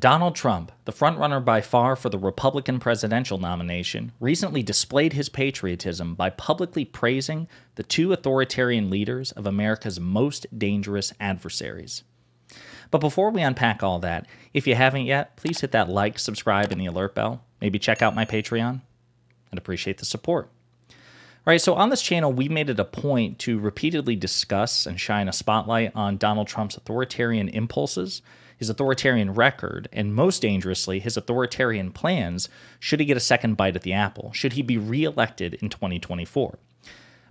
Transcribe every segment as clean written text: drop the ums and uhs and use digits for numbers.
Donald Trump, the frontrunner by far for the Republican presidential nomination, recently displayed his patriotism by publicly praising the two authoritarian leaders of America's most dangerous adversaries. But before we unpack all that, if you haven't yet, please hit that like, subscribe, and the alert bell. Maybe check out my Patreon. I'd appreciate the support. All right, so on this channel, we made it a point to repeatedly discuss and shine a spotlight on Donald Trump's authoritarian impulses, his authoritarian record, and most dangerously, his authoritarian plans should he get a second bite at the apple, should he be reelected in 2024.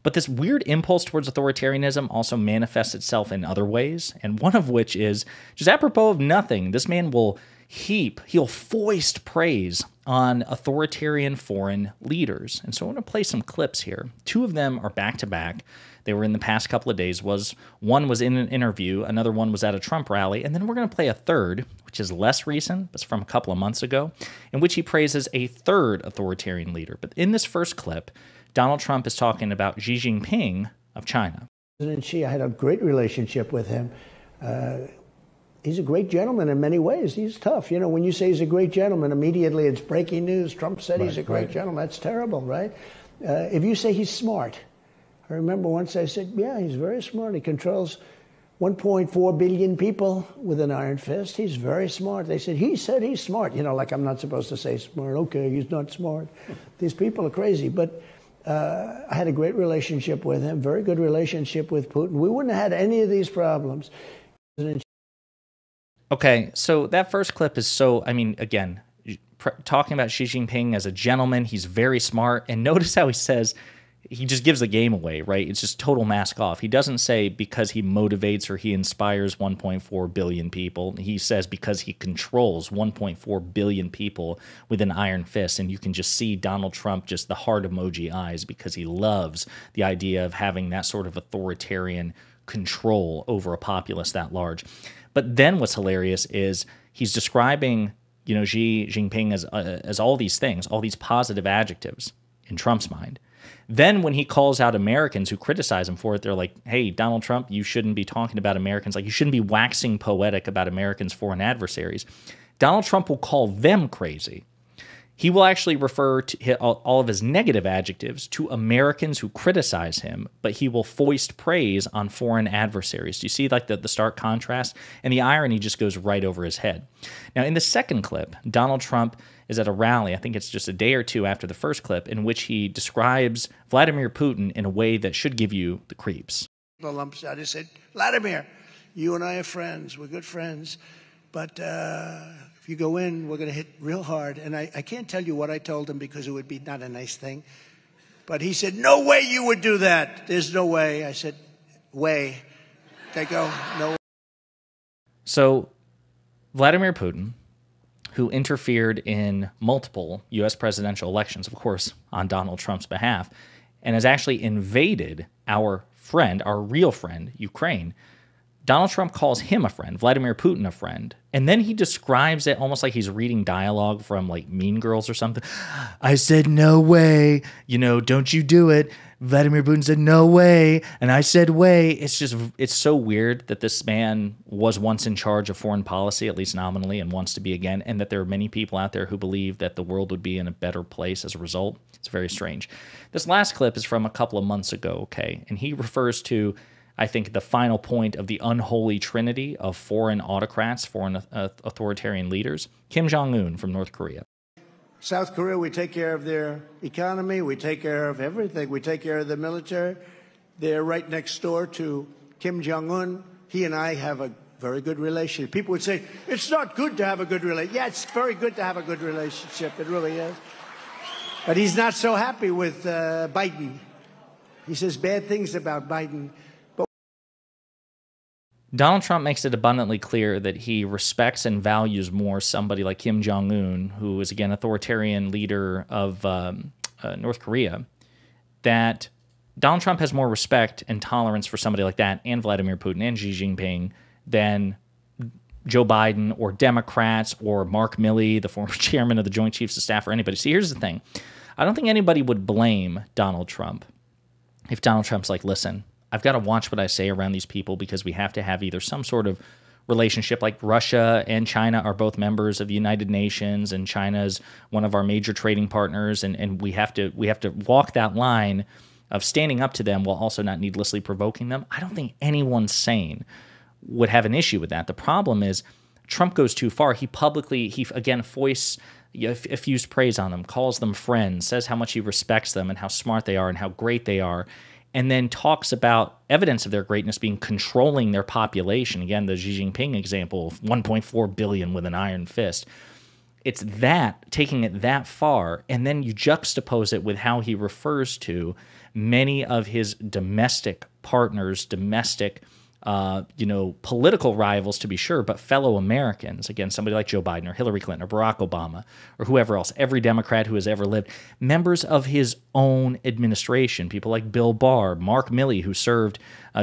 But this weird impulse towards authoritarianism also manifests itself in other ways, and one of which is, just apropos of nothing, this man will he'll foist praise on authoritarian foreign leaders. And so I want to play some clips here. Two of them are back-to-back. They were in the past couple of days. One was in an interview, another one was at a Trump rally, and then we're going to play a third, which is less recent, but it's from a couple of months ago, in which he praises a third authoritarian leader. But in this first clip, Donald Trump is talking about Xi Jinping of China. President Xi, I had a great relationship with him. He's a great gentleman in many ways. He's tough. You know, when you say he's a great gentleman, immediately it's breaking news. Trump said he's a great gentleman. That's terrible, right? If you say he's smart, I remember once I said, yeah, he's very smart. He controls 1.4 billion people with an iron fist. He's very smart. They said he's smart. You know, like I'm not supposed to say smart. Okay, he's not smart. These people are crazy. But I had a great relationship with him, very good relationship with Putin. We wouldn't have had any of these problems. Okay, so that first clip is so, I mean, again, talking about Xi Jinping as a gentleman, he's very smart, and notice how he says, he just gives the game away, right? It's just total mask off. He doesn't say because he motivates or he inspires 1.4 billion people. He says because he controls 1.4 billion people with an iron fist, and you can just see Donald Trump, just the heart emoji eyes, because he loves the idea of having that sort of authoritarian control over a populace that large. But then what's hilarious is he's describing, you know, Xi Jinping as all these things, all these positive adjectives in Trump's mind. Then when he calls out Americans who criticize him for it, they're like, hey, Donald Trump, you shouldn't be talking about Americans. Like, you shouldn't be waxing poetic about Americans' foreign adversaries. Donald Trump will call them crazy. He will actually refer to all of his negative adjectives to Americans who criticize him, but he will foist praise on foreign adversaries. Do you see like the stark contrast? And the irony just goes right over his head. Now, in the second clip, Donald Trump is at a rally, I think it's just a day or two after the first clip, in which he describes Vladimir Putin in a way that should give you the creeps. The lumps out. He said, Vladimir, you and I are friends. We're good friends. But if you go in, we're going to hit real hard. And I can't tell you what I told him because it would be not a nice thing. But he said, no way you would do that. There's no way. I said, way. They go, no way. So Vladimir Putin, who interfered in multiple U.S. presidential elections, of course, on Donald Trump's behalf, and has actually invaded our friend, our real friend, Ukraine. Donald Trump calls him a friend, Vladimir Putin a friend, and then he describes it almost like he's reading dialogue from like Mean Girls or something. I said, no way, you know, don't you do it. Vladimir Putin said, no way, and I said, way. It's so weird that this man was once in charge of foreign policy, at least nominally, and wants to be again, and that there are many people out there who believe that the world would be in a better place as a result. It's very strange. This last clip is from a couple of months ago, okay, and he refers to, I think, the final point of the unholy trinity of foreign autocrats, foreign authoritarian leaders, Kim Jongun from North Korea. South Korea, we take care of their economy. We take care of everything. We take care of the military. They're right next door to Kim Jong-un. He and I have a very good relationship. People would say, it's not good to have a good relationship. Yeah, it's very good to have a good relationship. It really is. But he's not so happy with Biden. He says bad things about Biden. Donald Trump makes it abundantly clear that he respects and values more somebody like Kim Jong-un, who is, again, authoritarian leader of North Korea, that Donald Trump has more respect and tolerance for somebody like that and Vladimir Putin and Xi Jinping than Joe Biden or Democrats or Mark Milley, the former chairman of the Joint Chiefs of Staff, or anybody. See, here's the thing. I don't think anybody would blame Donald Trump if Donald Trump's like, listen, I've got to watch what I say around these people because we have to have either some sort of relationship. Like Russia and China are both members of the United Nations, and China is one of our major trading partners, and we have to walk that line of standing up to them while also not needlessly provoking them. I don't think anyone sane would have an issue with that. The problem is Trump goes too far. He again foists effused praise on them, calls them friends, says how much he respects them and how smart they are and how great they are, and then talks about evidence of their greatness being controlling their population. Again, the Xi Jinping example of 1.4 billion with an iron fist. It's that, taking it that far, and then you juxtapose it with how he refers to many of his domestic partners, domestic political rivals, to be sure, but fellow Americans. Again, somebody like Joe Biden or Hillary Clinton or Barack Obama or whoever else, every Democrat who has ever lived, members of his own administration, people like Bill Barr, Mark Milley, who served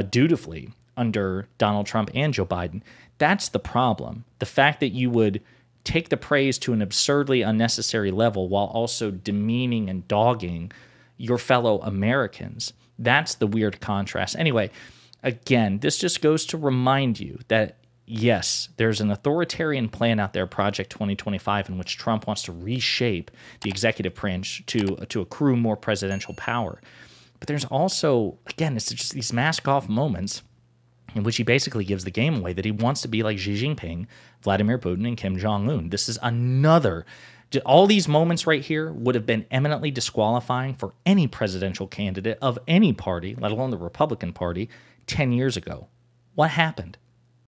dutifully under Donald Trump and Joe Biden. That's the problem. The fact that you would take the praise to an absurdly unnecessary level while also demeaning and dogging your fellow Americans. That's the weird contrast. Anyway, again, this just goes to remind you that, yes, there's an authoritarian plan out there, Project 2025, in which Trump wants to reshape the executive branch to accrue more presidential power. But there's also, again, it's just these mask-off moments in which he basically gives the game away that he wants to be like Xi Jinping, Vladimir Putin, and Kim Jong-un. This is another... All these moments right here would have been eminently disqualifying for any presidential candidate of any party, let alone the Republican Party, 10 years ago. What happened?